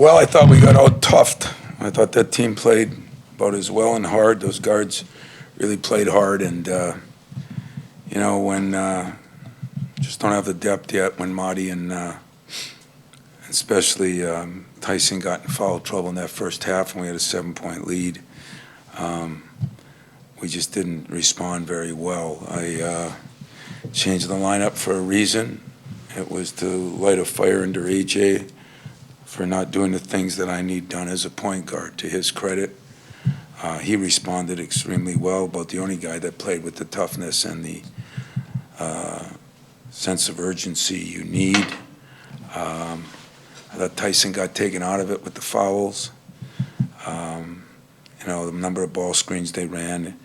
Well, I thought we got out-toughed. I thought that team played about as well and hard. Those guards really played hard, and, when just don't have the depth yet when Mady and especially Tyson got in foul trouble in that first half and we had a 7-point lead. We just didn't respond very well. I changed the lineup for a reason. It was to light a fire under AJ for not doing the things that I need done as a point guard, to his credit. He responded extremely well, about the only guy that played with the toughness and the sense of urgency you need. I thought Tyson got taken out of it with the fouls. The number of ball screens they ran.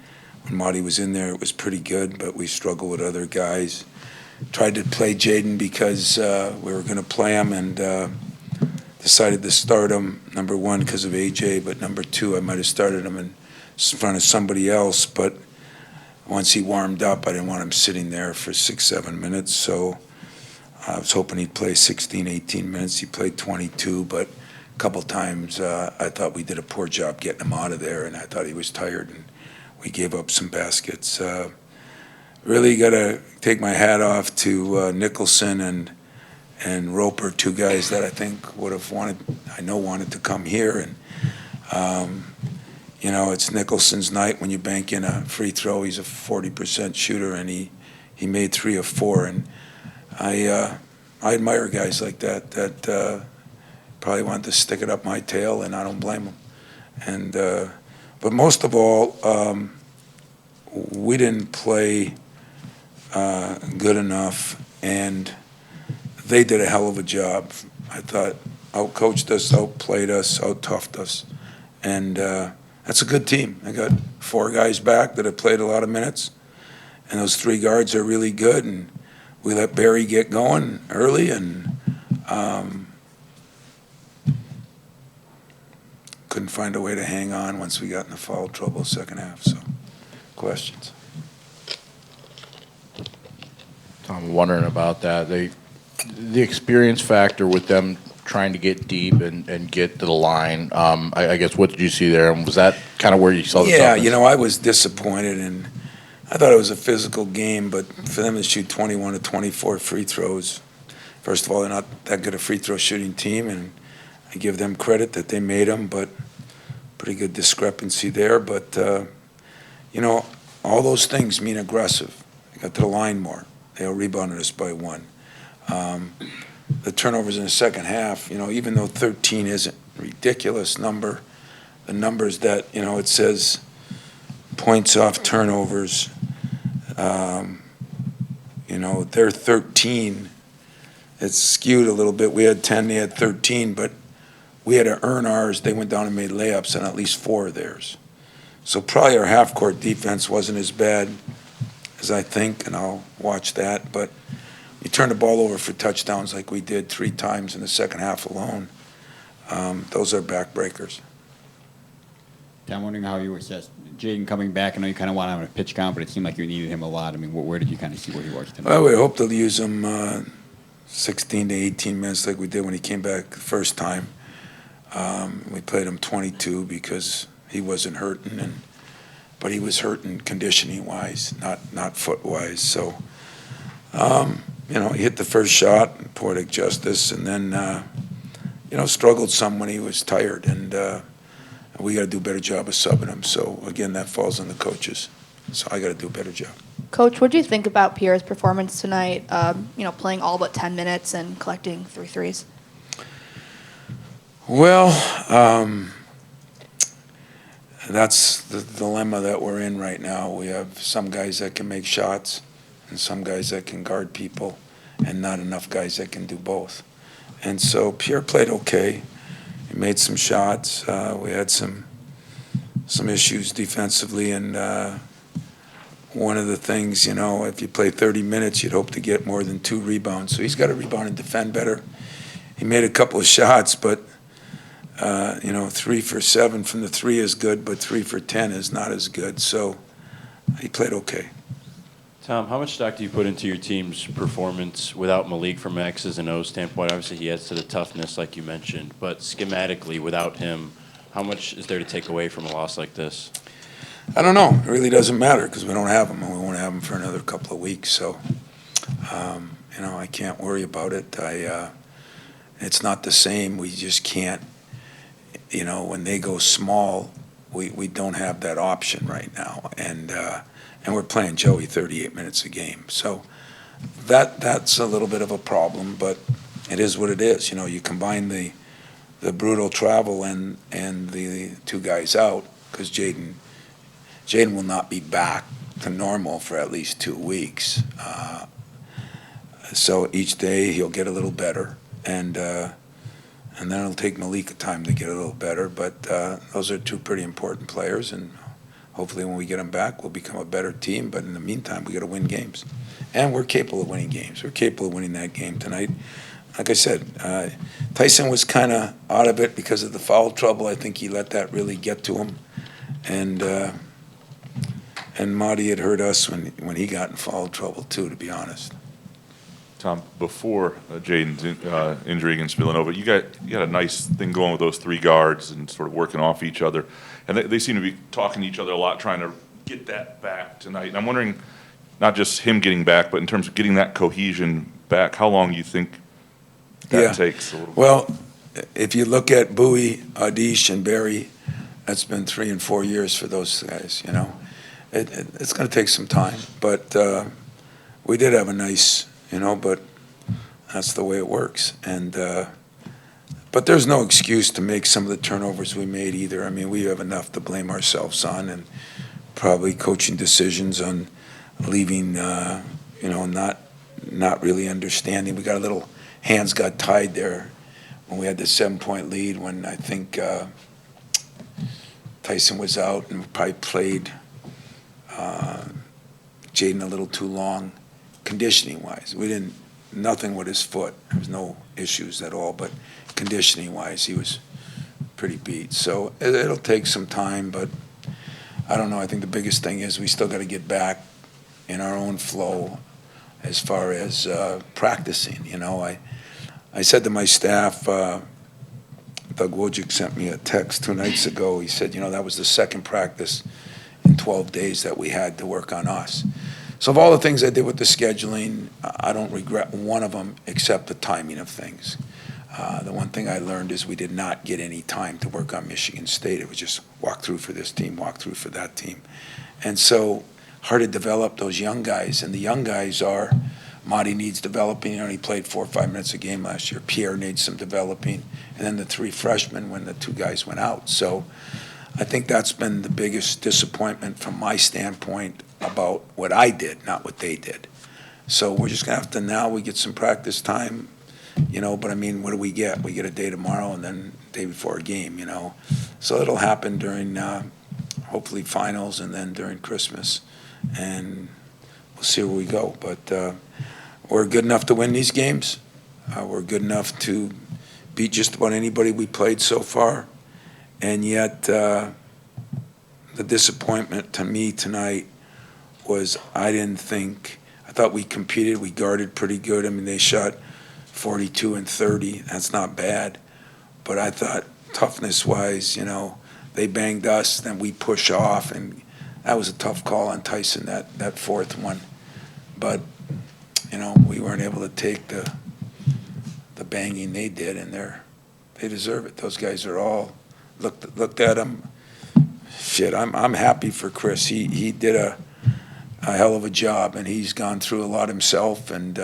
When Mady was in there, it was pretty good, but we struggled with other guys. Tried to play Jaden because we were going to play him, and decided to start him, number one, because of AJ, but number two, I might have started him in front of somebody else. But once he warmed up, I didn't want him sitting there for 6-7 minutes, so I was hoping he'd play 16, 18 minutes. He played 22, but a couple times I thought we did a poor job getting him out of there, and I thought he was tired, and we gave up some baskets. Really got to take my hat off to Nicholson and Roper, two guys that I think would have wanted to come here. And, it's Nicholson's night when you bank in a free throw. He's a 40% shooter, and he made 3 of 4. And I admire guys like that probably wanted to stick it up my tail, and I don't blame them. And but most of all, we didn't play good enough, and they did a hell of a job. I thought out-coached us, outplayed us, out-toughed us, and that's a good team. I got 4 guys back that have played a lot of minutes, and those 3 guards are really good, and we let Barry get going early, and couldn't find a way to hang on once we got in the foul trouble second half. So, questions? Tom, I'm wondering about that. The experience factor with them trying to get deep and get to the line, I guess, what did you see there? And was that kind of where you saw the toughness? Yeah, I was disappointed, and I thought it was a physical game, but for them to shoot 21 to 24 free throws, first of all, they're not that good a free throw shooting team, and I give them credit that they made them, but pretty good discrepancy there. But, all those things mean aggressive. They got to the line more. They rebounded us by 1. The turnovers in the second half, even though 13 isn't a ridiculous number, the numbers that, it says points off turnovers, they're 13. It's skewed a little bit. We had 10, they had 13, but we had to earn ours. They went down and made layups on at least 4 of theirs. So probably our half-court defense wasn't as bad as I think, and I'll watch that. But you turn the ball over for touchdowns like we did 3 times in the second half alone. Those are backbreakers. I'm wondering how you assess Jaden coming back. I know you kind of want him to pitch count, but it seemed like you needed him a lot. I mean, where did you kind of see where he was tonight? Well, we hope to use him 16 to 18 minutes like we did when he came back the first time. We played him 22 because he wasn't hurting, but he was hurting conditioning-wise, not foot-wise. So, he hit the first shot, poetic justice, and then, struggled some when he was tired. And we got to do a better job of subbing him. So, again, that falls on the coaches. So I got to do a better job. Coach, what do you think about Pierre's performance tonight, playing all but 10 minutes and collecting 3 threes? Well, that's the dilemma that we're in right now. We have some guys that can make shots and some guys that can guard people and not enough guys that can do both. And so Pierre played okay. He made some shots. We had some issues defensively, and one of the things, if you play 30 minutes, you'd hope to get more than 2 rebounds. So he's got to rebound and defend better. He made a couple of shots, but 3 for 7 from the 3 is good, but 3 for 10 is not as good. So he played okay. Tom, how much stock do you put into your team's performance without Malik from an X's and O's standpoint? Obviously, he adds to the toughness, like you mentioned, but schematically, without him, how much is there to take away from a loss like this? I don't know. It really doesn't matter because we don't have him, and we won't have him for another couple of weeks. So, I can't worry about it. It's not the same. We just can't. When they go small, we don't have that option right now, and we're playing Joey 38 minutes a game. So that's a little bit of a problem, but it is what it is. You combine the brutal travel and the two guys out because Jaden will not be back to normal for at least 2 weeks. So each day he'll get a little better, and then it'll take Malik time to get a little better. But those are two pretty important players, and hopefully when we get them back, we'll become a better team. But in the meantime, we got to win games, and we're capable of winning games. We're capable of winning that game tonight. Like I said, Tyson was kind of out of it because of the foul trouble. I think he let that really get to him, and Mady had hurt us when he got in foul trouble too, to be honest. Tom, before Jaden's injury against Villanova, you got a nice thing going with those three guards and sort of working off each other, and they seem to be talking to each other a lot, trying to get that back tonight. And I'm wondering, not just him getting back, but in terms of getting that cohesion back, how long you think that takes? Well, if you look at Bowie, Adish, and Barry, that's been 3 and 4 years for those guys. It's going to take some time, but we did have a nice. But that's the way it works. And but there's no excuse to make some of the turnovers we made either. I mean, we have enough to blame ourselves on, and probably coaching decisions on leaving, not really understanding. We got a little hands got tied there when we had the 7-point lead when I think Tyson was out, and we probably played Jaden a little too long. Conditioning-wise, nothing with his foot. There was no issues at all, but conditioning-wise, he was pretty beat. So it'll take some time, but I don't know. I think the biggest thing is we still got to get back in our own flow as far as practicing. I said to my staff, Doug Wojcik sent me a text 2 nights ago. He said, that was the second practice in 12 days that we had to work on us. So of all the things I did with the scheduling, I don't regret one of them except the timing of things. The one thing I learned is we did not get any time to work on Michigan State. It was just walk through for this team, walk through for that team. And so hard to develop those young guys. And the young guys are, Mady needs developing. He only played 4 or 5 minutes a game last year. Pierre needs some developing. And then the 3 freshmen when the 2 guys went out. So I think that's been the biggest disappointment from my standpoint about what I did, not what they did. So we're just going to have to now we get some practice time, but I mean, what do we get? We get a day tomorrow and then the day before a game, So it'll happen during hopefully finals and then during Christmas. And we'll see where we go. But we're good enough to win these games. We're good enough to beat just about anybody we played so far. And yet the disappointment to me tonight was I thought we competed, we guarded pretty good. I mean, they shot 42 and 30. That's not bad. But I thought toughness-wise, they banged us, then we push off, and that was a tough call on Tyson, that fourth one. But, we weren't able to take the banging they did, and they deserve it. Those guys are all looked at them. Shit, I'm happy for Chris. He did a hell of a job, and he's gone through a lot himself, and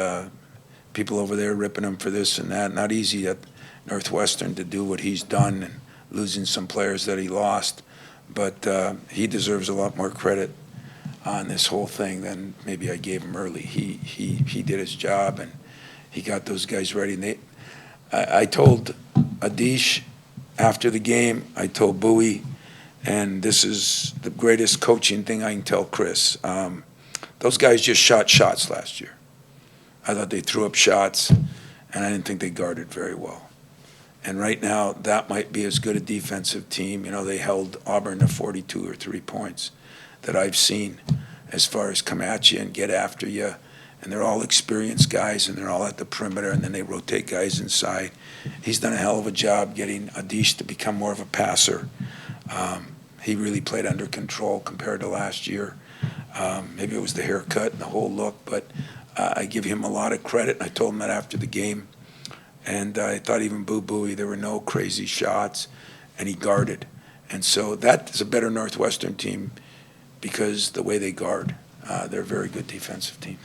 people over there ripping him for this and that. Not easy at Northwestern to do what he's done and losing some players that he lost, but he deserves a lot more credit on this whole thing than maybe I gave him early. He did his job, and he got those guys ready. And I told Adish after the game, I told Bowie, and this is the greatest coaching thing I can tell Chris. Those guys just shot shots last year. I thought they threw up shots, and I didn't think they guarded very well. And right now, that might be as good a defensive team. They held Auburn to 42 or 3 points that I've seen. as far as come at you and get after you. And they're all experienced guys, and they're all at the perimeter, and then they rotate guys inside. He's done a hell of a job getting Adish to become more of a passer. He really played under control compared to last year. Maybe it was the haircut and the whole look, but I give him a lot of credit. I told him that after the game. And I thought even Boo Booey, there were no crazy shots, and he guarded. And so that is a better Northwestern team because the way they guard. They're a very good defensive team.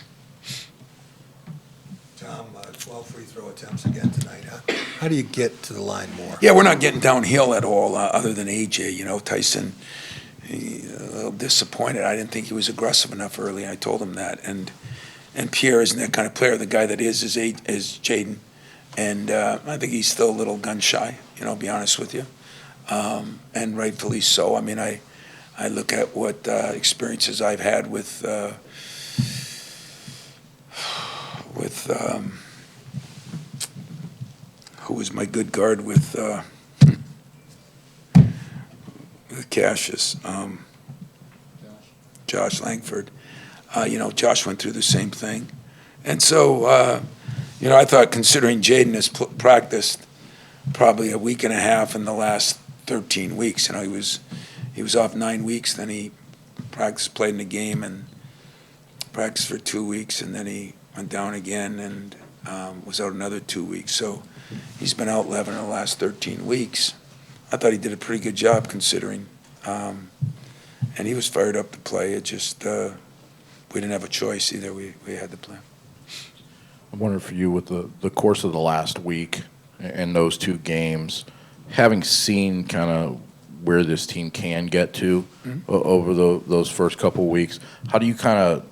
Tom, 12 free throw attempts again tonight. How do you get to the line more? Yeah, we're not getting downhill at all, other than AJ. Tyson, a little disappointed. I didn't think he was aggressive enough early. I told him that. And Pierre isn't that kind of player. The guy that is Jaden. And I think he's still a little gun shy, to be honest with you. And rightfully so. I mean, I look at what experiences I've had with who was my good guard with Cassius, Josh Langford. Josh went through the same thing. And so, I thought considering Jaden has practiced probably a week and a half in the last 13 weeks, he was off 9 weeks, then he played in a game and practiced for 2 weeks, and then he went down again and was out another 2 weeks. So he's been out 11 of the last 13 weeks. I thought he did a pretty good job considering. And he was fired up to play. It just, we didn't have a choice either. We had to play. I wonder for you, with the course of the last week and those two games, having seen kind of where this team can get to over those first couple of weeks, how do you kind of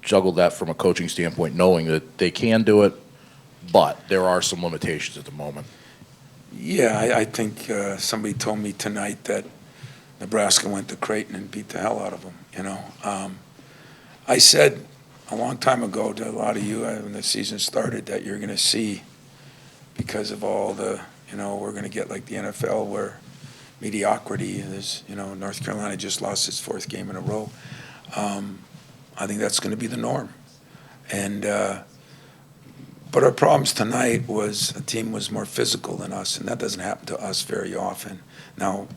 juggle that from a coaching standpoint, knowing that they can do it, but there are some limitations at the moment? Yeah, I think somebody told me tonight that Nebraska went to Creighton and beat the hell out of them, I said a long time ago to a lot of you when the season started that you're going to see, because of all the, we're going to get like the NFL where mediocrity is, North Carolina just lost its 4th game in a row. I think that's going to be the norm. And but our problems tonight was the team was more physical than us, and that doesn't happen to us very often. Now,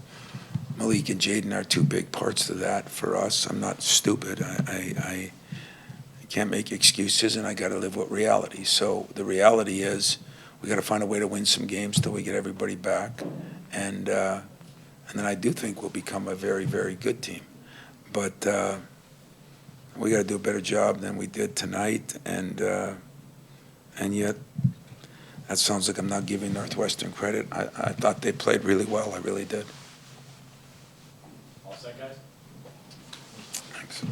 Malik and Jaden are 2 big parts to that for us. I'm not stupid. I can't make excuses, and I got to live with reality. So the reality is we got to find a way to win some games till we get everybody back, and then I do think we'll become a very, very good team. But we got to do a better job than we did tonight, and yet that sounds like I'm not giving Northwestern credit. I thought they played really well. I really did. All set, guys? Thanks.